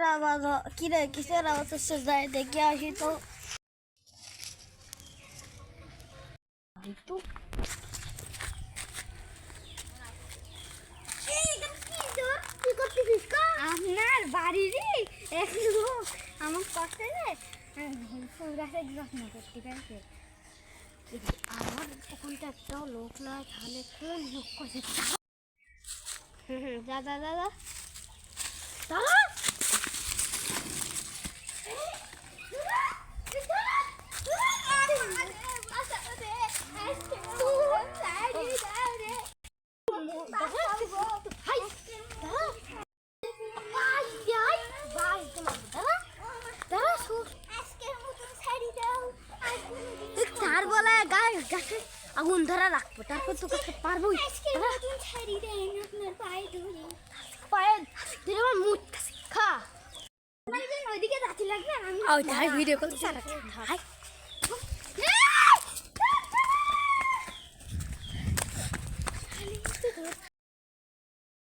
আওয়াজ কিরে কিসের আওয়াজ হচ্ছে যাই দেখে আসি তো একটু আপনার বাড়িরই এক লোক আমার পাশে ফুল গাছের যত্ন করতে গেছে আমার ওখানটা একটাও লোক নয় তাহলে কোন লোক করছে দাদা দাদা দাদা তার বলে গাছে আগুন ধরা রাখবো তারপর তো করতে পারবো মুখ খা ওইদিকে যাচ্ছি লাগবে আমি ভিডিও করতে